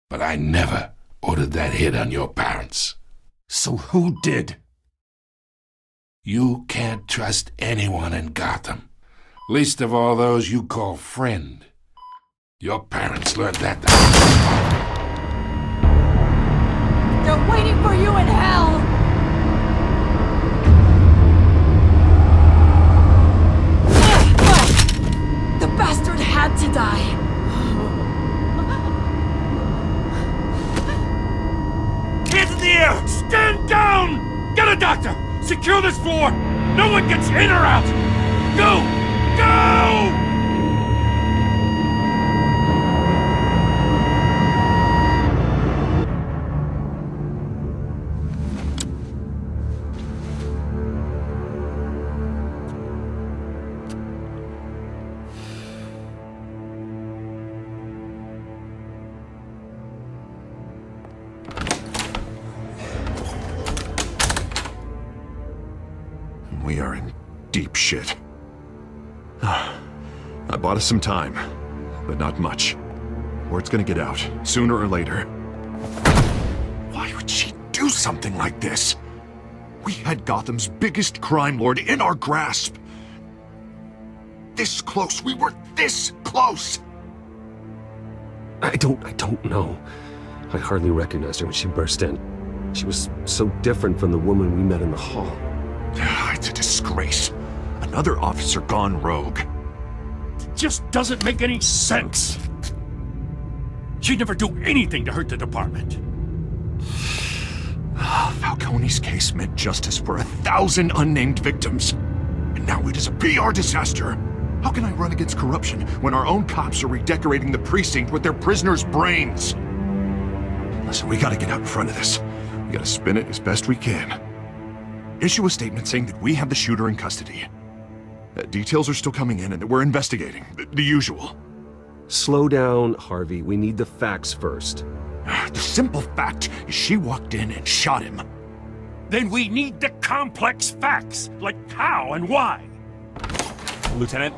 But I never ordered that hit on your parents. So who did? You can't trust anyone in Gotham, least of all those you call friend. Your parents learned that the They're waiting for you in hell! The bastard had to die! Hands in the air! Stand down! Get a doctor! Secure this floor! No one gets in or out! Go! Go! We are in deep shit. I bought us some time, but not much. Word's gonna get out, sooner or later. Why would she do something like this? We had Gotham's biggest crime lord in our grasp. This close, we were this close! I don't know. I hardly recognized her when she burst in. She was so different from the woman we met in the hall. It's a disgrace. Another officer gone rogue. It just doesn't make any sense. She'd never do anything to hurt the department. Falcone's case meant justice for 1,000 unnamed victims. And now it is a PR disaster. How can I run against corruption when our own cops are redecorating the precinct with their prisoners' brains? Listen, we gotta get out in front of this. We gotta spin it as best we can. Issue a statement saying that we have the shooter in custody. Details are still coming in and that we're investigating. The usual. Slow down, Harvey. We need the facts first. The simple fact is she walked in and shot him. Then we need the complex facts, like how and why. Lieutenant,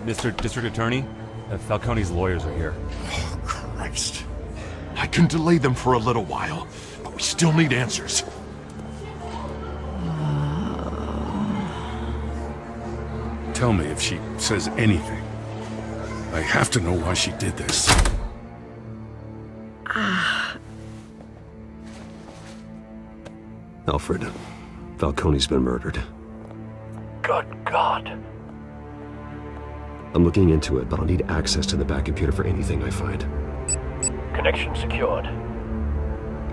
Mr. District Attorney, Falcone's lawyers are here. Oh, Christ. I can delay them for a little while, but we still need answers. Tell me if she says anything. I have to know why she did this. Alfred, Falcone's been murdered. Good God. I'm looking into it, but I'll need access to the back computer for anything I find. Connection secured.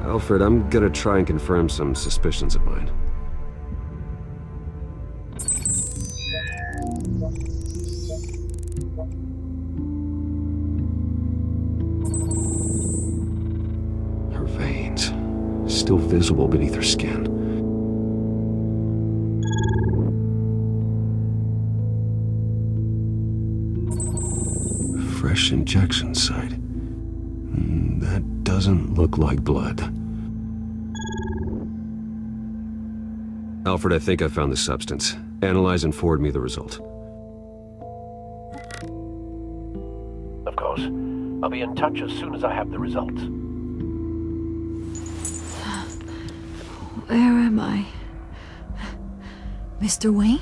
Alfred, I'm gonna try and confirm some suspicions of mine. Her veins, still visible beneath her skin. Fresh injection site. That doesn't look like blood. Alfred, I think I found the substance. Analyze and forward me the result. Of course. I'll be in touch as soon as I have the results. Where am I? Mr. Wayne?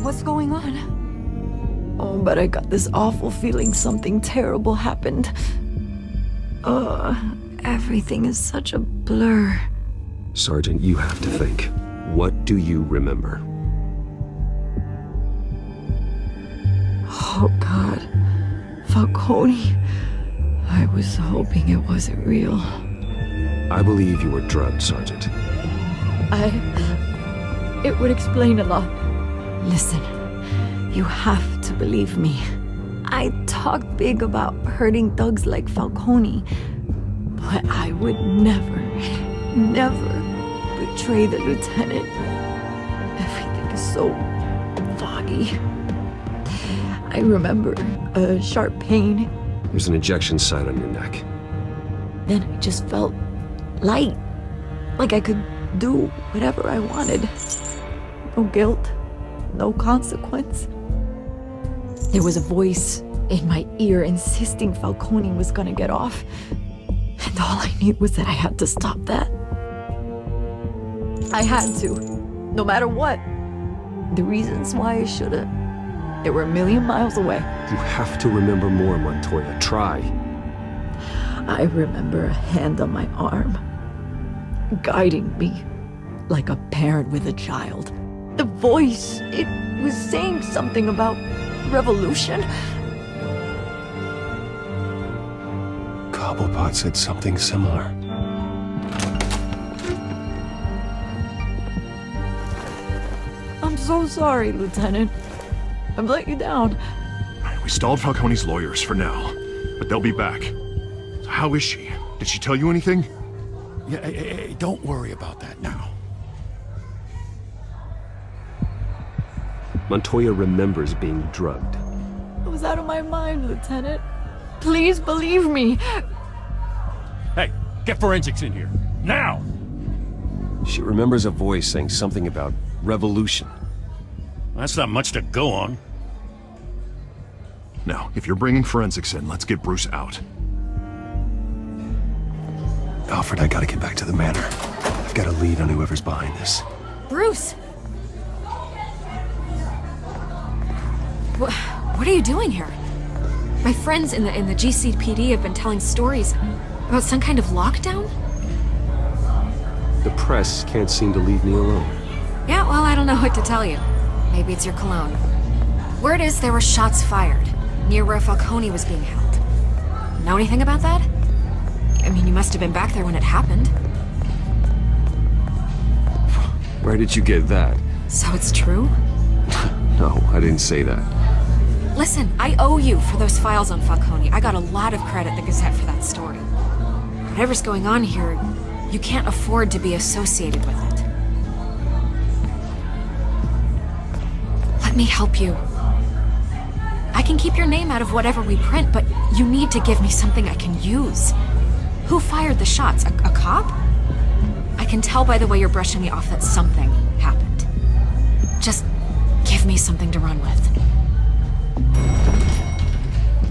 What's going on? Oh, but I got this awful feeling something terrible happened. Everything is such a blur. Sergeant, you have to think. What do you remember? Oh, God. Falcone. I was hoping it wasn't real. I believe you were drugged, Sergeant. It would explain a lot. Listen, you have to believe me. I talked big about hurting thugs like Falcone, but I would never betray the lieutenant. Everything is so foggy. I remember a sharp pain. There's an injection site on your neck. Then I just felt light, like I could do whatever I wanted. No guilt, no consequence. There was a voice in my ear insisting Falcone was gonna get off. And all I knew was that I had to stop that. I had to, no matter what. The reasons why I shouldn't, they were a million miles away. You have to remember more, Montoya. Try. I remember a hand on my arm, guiding me like a parent with a child. The voice, it was saying something about revolution. Cobblepot said something similar. I'm so sorry, Lieutenant. I've let you down. We stalled Falcone's lawyers for now, but they'll be back. So how is she? Did she tell you anything? Yeah, hey, don't worry about that now. Montoya remembers being drugged. I was out of my mind, Lieutenant. Please believe me. Hey, get forensics in here. Now! She remembers a voice saying something about revolution. That's not much to go on. Now, if you're bringing forensics in, let's get Bruce out. Alfred, I gotta get back to the manor. I've got a lead on whoever's behind this. Bruce! What are you doing here? My friends in the GCPD have been telling stories about some kind of lockdown? The press can't seem to leave me alone. Yeah, well, I don't know what to tell you. Maybe it's your cologne. Word is there were shots fired near where Falcone was being held. Know anything about that? I mean, you must have been back there when it happened. Where did you get that? So it's true? No, I didn't say that. Listen, I owe you for those files on Falcone. I got a lot of credit at the Gazette for that story. Whatever's going on here, you can't afford to be associated with it. Let me help you. I can keep your name out of whatever we print, but you need to give me something I can use. Who fired the shots? A cop? I can tell by the way you're brushing me off that something happened. Just give me something to run with.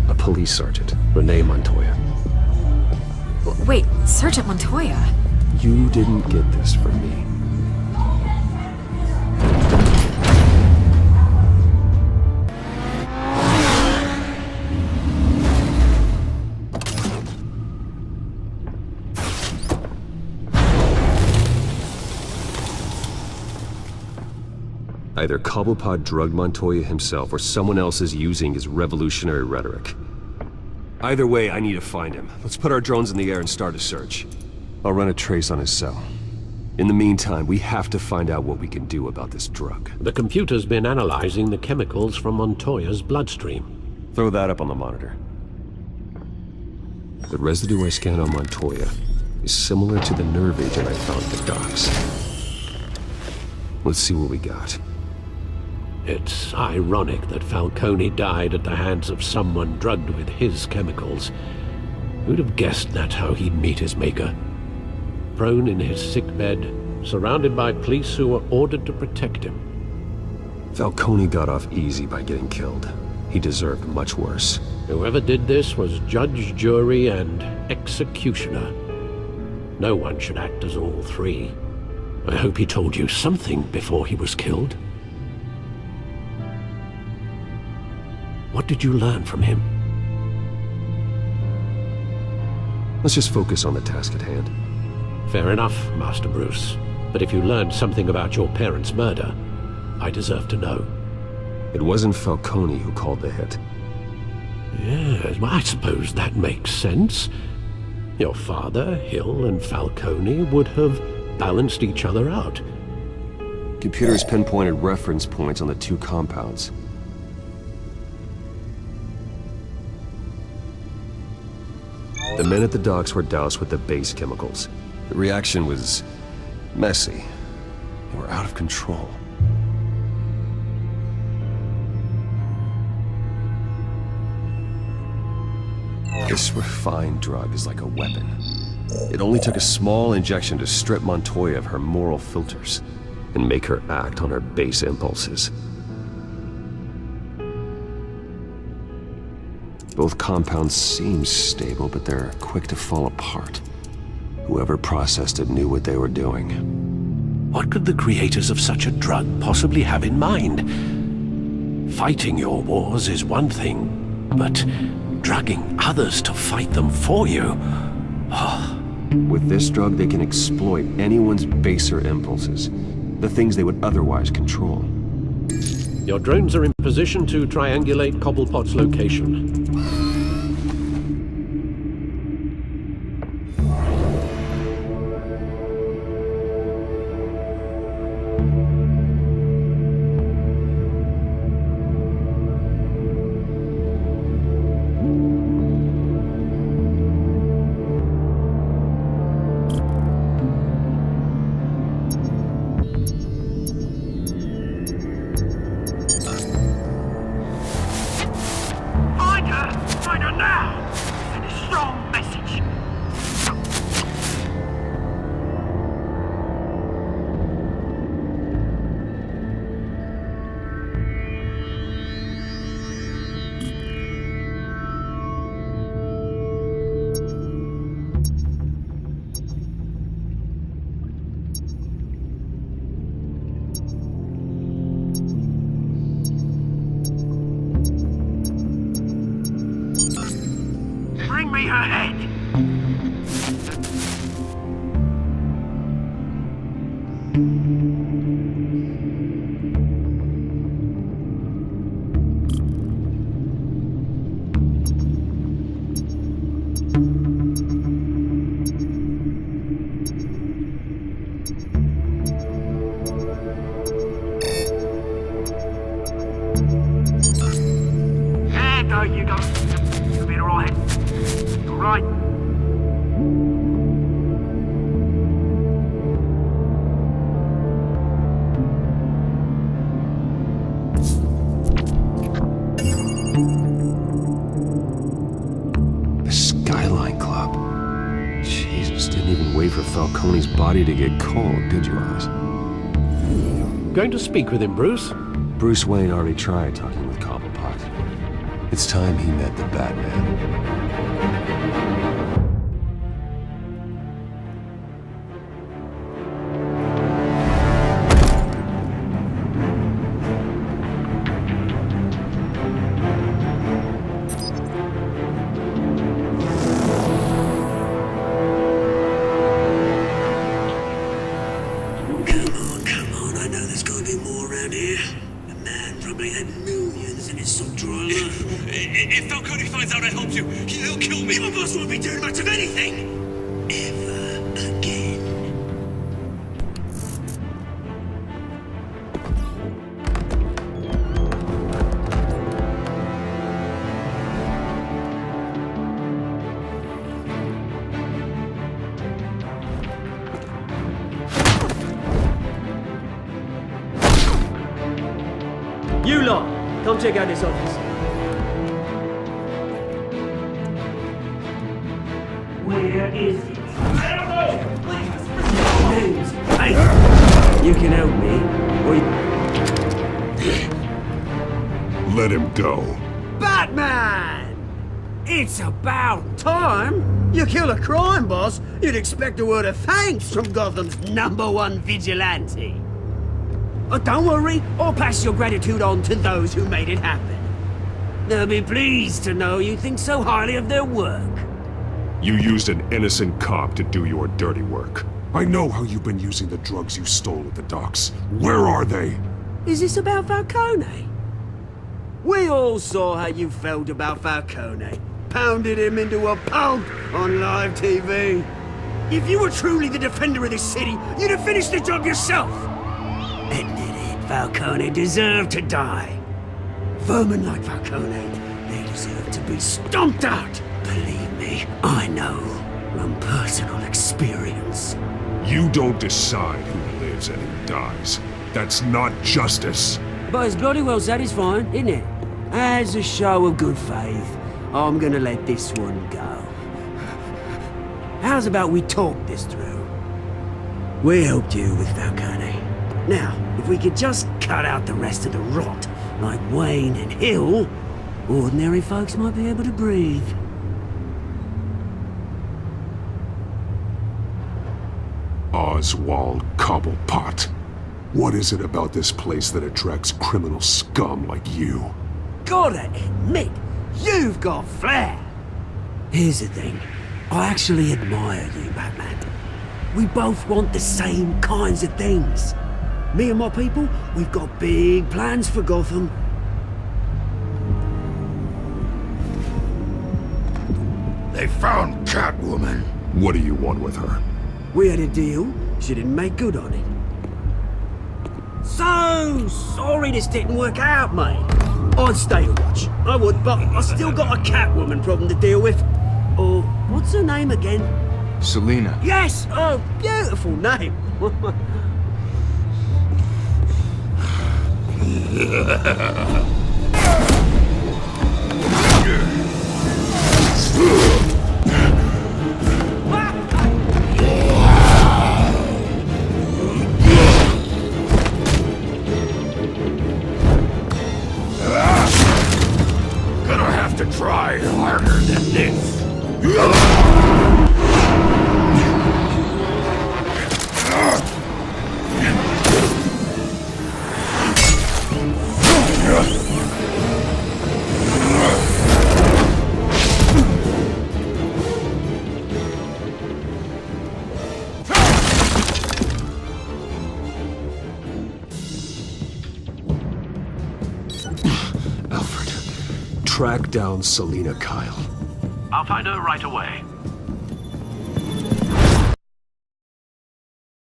A police sergeant, Renee Montoya. Wait, Sergeant Montoya? You didn't get this from me. Either Cobblepot drugged Montoya himself, or someone else is using his revolutionary rhetoric. Either way, I need to find him. Let's put our drones in the air and start a search. I'll run a trace on his cell. In the meantime, we have to find out what we can do about this drug. The computer's been analyzing the chemicals from Montoya's bloodstream. Throw that up on the monitor. The residue I scanned on Montoya is similar to the nerve agent I found at the docks. Let's see what we got. It's ironic that Falcone died at the hands of someone drugged with his chemicals. Who'd have guessed that's how he'd meet his maker? Prone in his sickbed, surrounded by police who were ordered to protect him. Falcone got off easy by getting killed. He deserved much worse. Whoever did this was judge, jury, and executioner. No one should act as all three. I hope he told you something before he was killed. What did you learn from him? Let's just focus on the task at hand. Fair enough, Master Bruce. But if you learned something about your parents' murder, I deserve to know. It wasn't Falcone who called the hit. Yes, well, I suppose that makes sense. Your father, Hill, and Falcone would have balanced each other out. Computers pinpointed reference points on the two compounds. The men at the docks were doused with the base chemicals. The reaction was messy. They were out of control. This refined drug is like a weapon. It only took a small injection to strip Montoya of her moral filters and make her act on her base impulses. Both compounds seem stable, but they're quick to fall apart. Whoever processed it knew what they were doing. What could the creators of such a drug possibly have in mind? Fighting your wars is one thing, but drugging others to fight them for you? With this drug, they can exploit anyone's baser impulses, the things they would otherwise control. Your drones are in position to triangulate Cobblepot's location. Find her now! Send a strong message! Bring me her head! There you go. You'll be alright. Alright. The Skyline Club. Jesus, didn't even wait for Falcone's body to get cold, did you, Oz? Going to speak with him, Bruce? Bruce Wayne already tried talking with Cobblepot. It's time he met the Batman. Come on, I know there's gotta be more around here. The man probably had millions in his subdrawer. If Falcone finds out I helped you, he'll kill me! My boss won't be doing much of anything! Ever again. You lot, come check out this office. Where is it? I don't know! Please! Names. Hey, you can help me, or you... Let him go. Batman! It's about time. You kill a crime boss, you'd expect a word of thanks from Gotham's #1 vigilante. But don't worry, I'll pass your gratitude on to those who made it happen. They'll be pleased to know you think so highly of their work. You used an innocent cop to do your dirty work. I know how you've been using the drugs you stole at the docks. Where are they? Is this about Falcone? We all saw how you felt about Falcone. Pounded him into a pulp on live TV. If you were truly the defender of this city, you'd have finished the job yourself. Admit it, Falcone deserved to die. Vermin like Falcone, they deserve to be stomped out. Believe me, I know from personal experience. You don't decide who lives and who dies. That's not justice. But it's bloody well satisfying, isn't it? As a show of good faith, I'm gonna let this one go. How's about we talk this through? We helped you with Falcone. Now, if we could just cut out the rest of the rot, like Wayne and Hill, ordinary folks might be able to breathe. Oswald Cobblepot. What is it about this place that attracts criminal scum like you? Gotta admit, you've got flair. Here's the thing. I actually admire you, Batman. We both want the same kinds of things. Me and my people, we've got big plans for Gotham. They found Catwoman. What do you want with her? We had a deal. She didn't make good on it. So sorry this didn't work out, mate. I'd stay to watch. I would, but I still got a Catwoman problem to deal with. Or, what's her name again? Selina. Yes! Oh, beautiful name. Gonna have to try harder than this. Alfred, track down Selina Kyle. I'll find her right away.